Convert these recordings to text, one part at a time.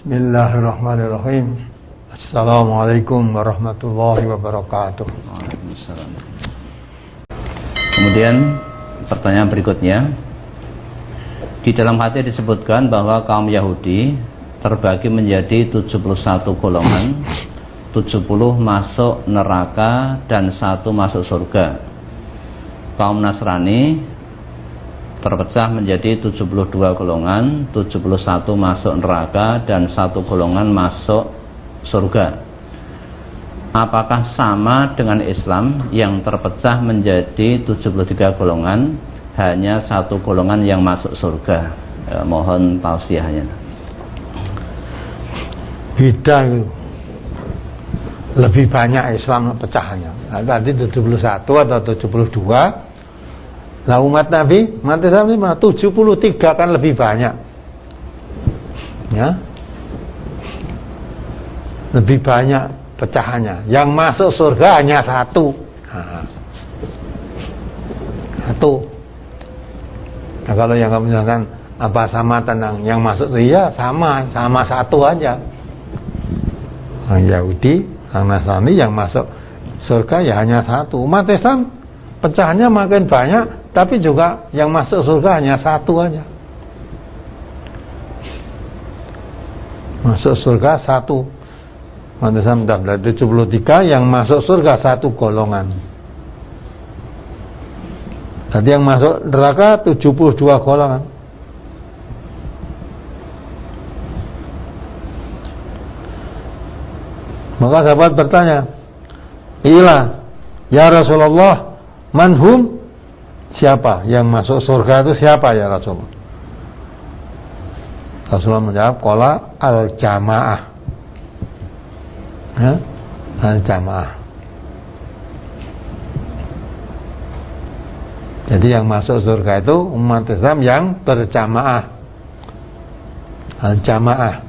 Bismillahirrahmanirrahim. Assalamualaikum warahmatullahi wabarakatuh. Waalaikumsalam. Kemudian pertanyaan berikutnya, di dalam hadis disebutkan bahwa kaum Yahudi terbagi menjadi 71 golongan, 70 masuk neraka dan 1 masuk surga. Kaum Nasrani terpecah menjadi 72 golongan, 71 masuk neraka dan 1 golongan masuk surga. Apakah sama dengan Islam yang terpecah menjadi 73 golongan, hanya 1 golongan yang masuk surga? Mohon tausiahnya. Beda itu. Lebih banyak Islam pecahannya. Nah, tadi 71 atau 72. Lah umat Nabi, umat Islam ini 73 kan lebih banyak. Ya. Lebih banyak pecahannya. Yang masuk surga hanya 1. Nah, 1. Nah, kalau yang kamu misalkan apa sama tentang yang masuk, iya sama 1 aja. Orang Yahudi, orang Nasrani yang masuk surga ya hanya 1. Umat Islam pecahannya makin banyak, tapi juga yang masuk surga hanya 1 aja. Masuk surga 1. Umat Islam 73, yang masuk surga 1 golongan. Jadi yang masuk neraka 72 golongan. Maka sahabat bertanya, "Ila ya Rasulullah, manhum?" Siapa yang masuk surga itu siapa ya Rasulullah? Rasulullah menjawab, "Qala al-jamaah." Ya? Al-jamaah. Jadi yang masuk surga itu umat Islam yang berjamaah. Al-jamaah.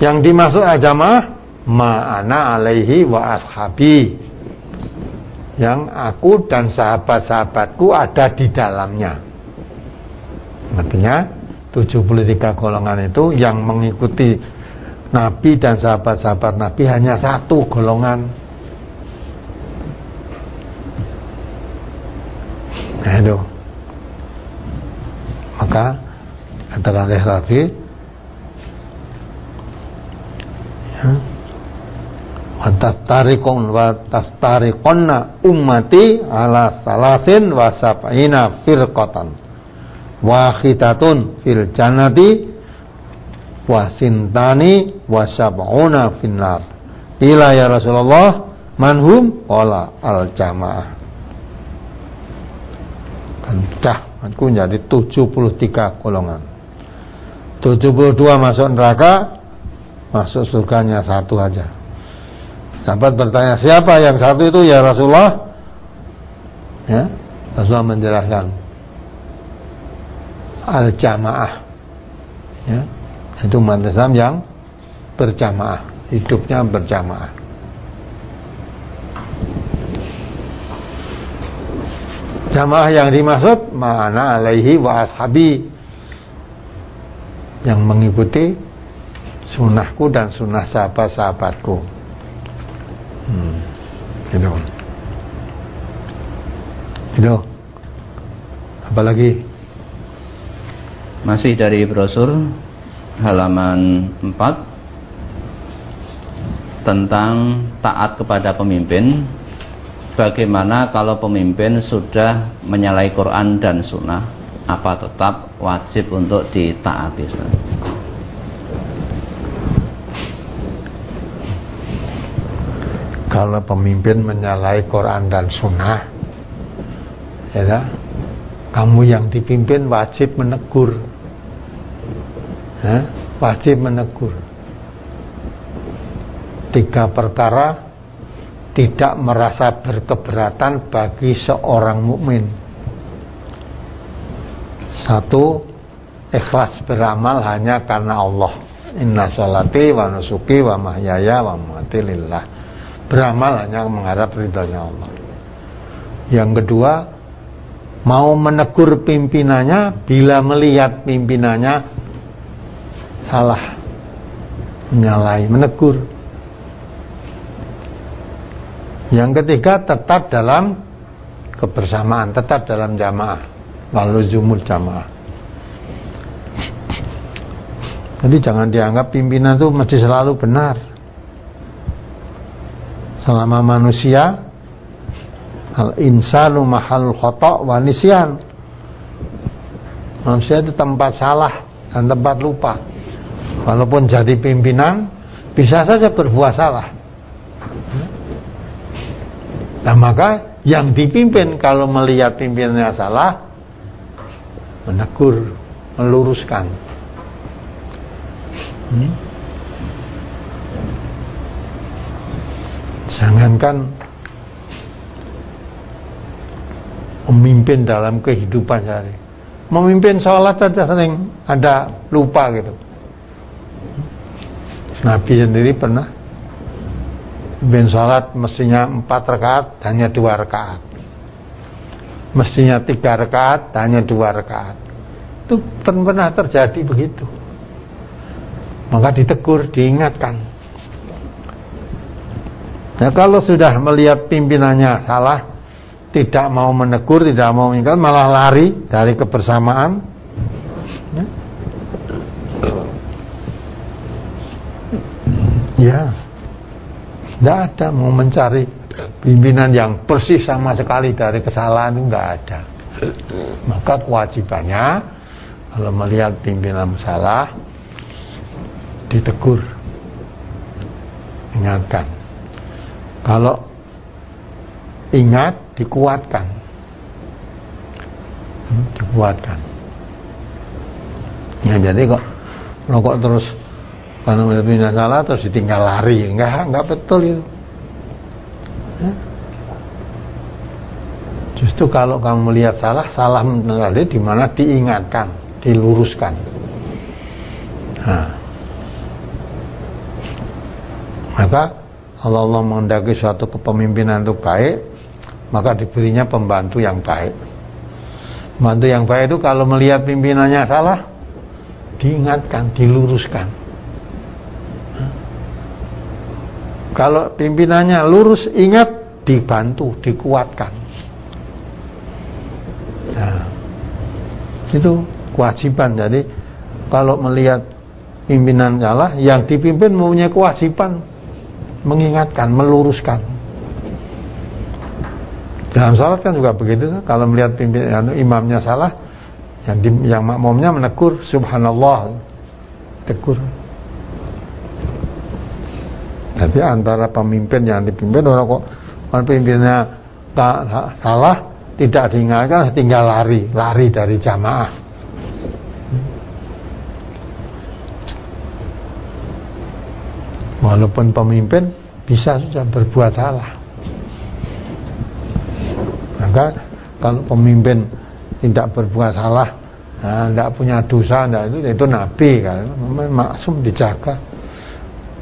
Yang dimaksud al-jamaah, ma'ana alaihi wa ashabi, yang aku dan sahabat-sahabatku ada di dalamnya. Artinya 73 golongan itu yang mengikuti Nabi dan sahabat-sahabat Nabi hanya 1 golongan. Nah itu. Maka katakan oleh Rafi, ya, watastariqonna ummati ala salasin wa sab'ina firqatan wahidatun fil jannati wa sintani wa sab'una finnar. Ila ya Rasulullah, manhum? Qala al jamaah. Kan dah aku jadi 73 golongan. 72 masuk neraka, masuk surganya 1 aja. Sahabat bertanya, siapa yang 1 itu ya Rasulullah? Ya, Rasulullah menjelaskan, al-jamaah. Ya, itu umat Islam yang berjamaah, hidupnya berjamaah. Jamaah yang dimaksud ma'ana alaihi wa ashabi, yang mengikuti sunnahku dan sunnah sahabat-sahabatku. Itu. Apalagi? Masih dari brosur halaman 4 tentang taat kepada pemimpin. Bagaimana kalau pemimpin sudah menyalahi Quran dan Sunnah, apa tetap wajib untuk ditaati? Kalau pemimpin menyalahi Quran dan Sunnah, ya, kamu yang dipimpin wajib menegur, ya, wajib menegur. 3 perkara tidak merasa berkeberatan bagi seorang mukmin. 1, ikhlas beramal hanya karena Allah. Inna sholati wa nusuki wa mahyaya wa mamati lillah. Beramal hanya mengharap ridhonya Allah. Yang kedua, mau menegur pimpinannya bila melihat pimpinannya salah, menyalahi, menegur. Yang ketiga, tetap dalam kebersamaan, tetap dalam jamaah, waluzumul jamaah. Jadi jangan dianggap pimpinan itu mesti selalu benar. Selama manusia, al-insanu mahalul khata' wa nisyan. Manusia itu tempat salah dan tempat lupa. Walaupun jadi pimpinan, bisa saja berbuat salah. Nah maka yang dipimpin kalau melihat pimpinannya salah, menegur, meluruskan. Jangankan memimpin dalam kehidupan sehari, memimpin sholat saja sering ada lupa gitu. Nabi sendiri pernah memimpin sholat mestinya 4 rakaat hanya 2 rakaat, mestinya 3 rakaat hanya 2 rakaat. Itu pernah terjadi begitu. Maka ditegur, diingatkan. Nah, kalau sudah melihat pimpinannya salah, tidak mau menegur, tidak mau mengingatkan, malah lari dari kebersamaan, ya tidak ada mau mencari pimpinan yang bersih sama sekali dari kesalahan, itu tidak ada. Maka kewajibannya kalau melihat pimpinan salah, ditegur, ingatkan. Kalau ingat, dikuatkan. Dikuatkan. Ya, jadi kok terus karena melihat salah terus ditinggal lari, enggak betul itu. Ya. Justru kalau kamu melihat salah mengenali di mana diingatkan, diluruskan. Nah, maka Allah menghendaki suatu kepemimpinan itu baik, maka diberinya pembantu yang baik. Pembantu yang baik itu kalau melihat pimpinannya salah, diingatkan, diluruskan. Kalau pimpinannya lurus, ingat, dibantu, dikuatkan. Nah, itu kewajiban. Jadi kalau melihat pimpinan salah, yang dipimpin mempunyai kewajiban mengingatkan, meluruskan. Dalam salat kan juga begitu. Kalau melihat pimpinan imamnya salah, yang makmumnya menegur, subhanallah, tegur. Jadi antara pemimpin yang dipimpin, orang pimpinnya salah, tidak diingatkan, tinggal lari dari jamaah. Walaupun pemimpin bisa saja berbuat salah. Maka kalau pemimpin tidak berbuat salah, tidak punya dosa, itu Nabi kan, maksum, dijaga.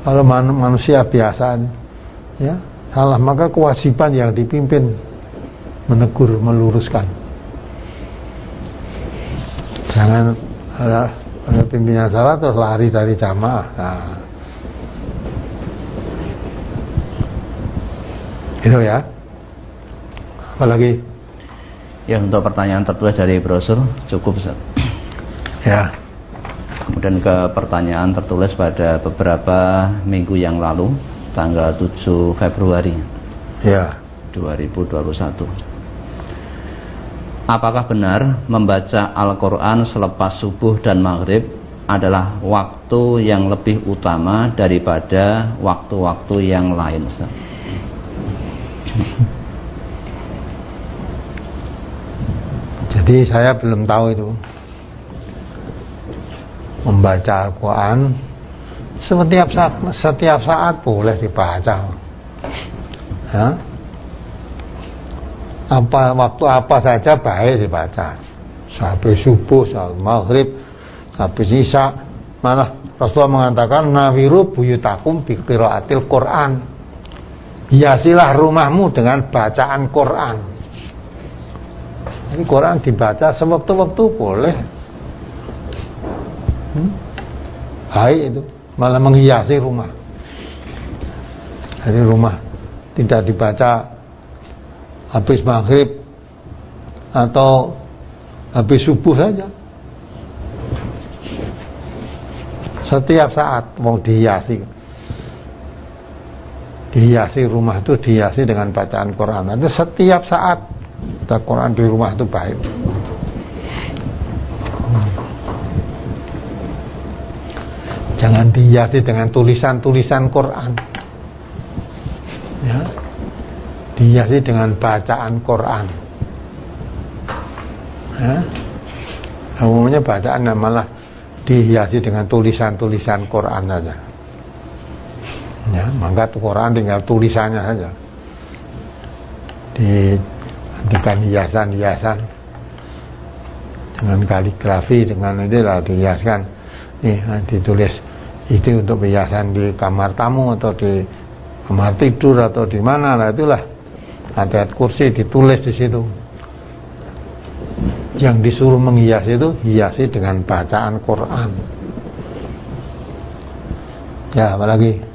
Kalau manusia biasa, ya salah, maka kewajiban yang dipimpin menegur, meluruskan. Jangan ada pimpinnya salah terus lari dari jamaah. Nah, itu ya. Apalagi? Ya, untuk pertanyaan tertulis dari brosur cukup, Ustaz. Ya. Kemudian ke pertanyaan tertulis pada beberapa minggu yang lalu, tanggal 7 Februari ya 2021. Apakah benar membaca Al-Quran selepas subuh dan maghrib adalah waktu yang lebih utama daripada waktu-waktu yang lain, Ustaz? Jadi saya belum tahu itu. Membaca Al-Quran setiap saat boleh dibaca. Ya? Waktu apa saja baik dibaca. Sampai subuh, sampai maghrib, sampai isya. Malah Rasulullah mengatakan, nawiru buyutakum bi qiraatil Quran. Hiasilah rumahmu dengan bacaan Quran. Ini Quran dibaca sewaktu-waktu boleh. Baik itu, malah menghiasi rumah. Jadi rumah tidak dibaca habis maghrib atau habis subuh saja. Setiap saat mau dihiasi. Dihiasi rumah itu dihiasi dengan bacaan Quran. Itu setiap saat baca Quran di rumah itu baik. Jangan dihiasi dengan tulisan-tulisan Quran. Ya. Dihiasi dengan bacaan Quran. Ya. Umumnya bacaan malah dihiasi dengan tulisan-tulisan Quran saja. Ya, maka Quran tinggal tulisannya saja. Dengan hiasan-hiasan, dengan kaligrafi, dengan inilah dihiaskan. Nih, ditulis itu untuk hiasan di kamar tamu atau di kamar tidur atau di mana lah, itulah ayat kursi ditulis di situ. Yang disuruh menghias itu hiasi dengan bacaan Quran. Ya, apalagi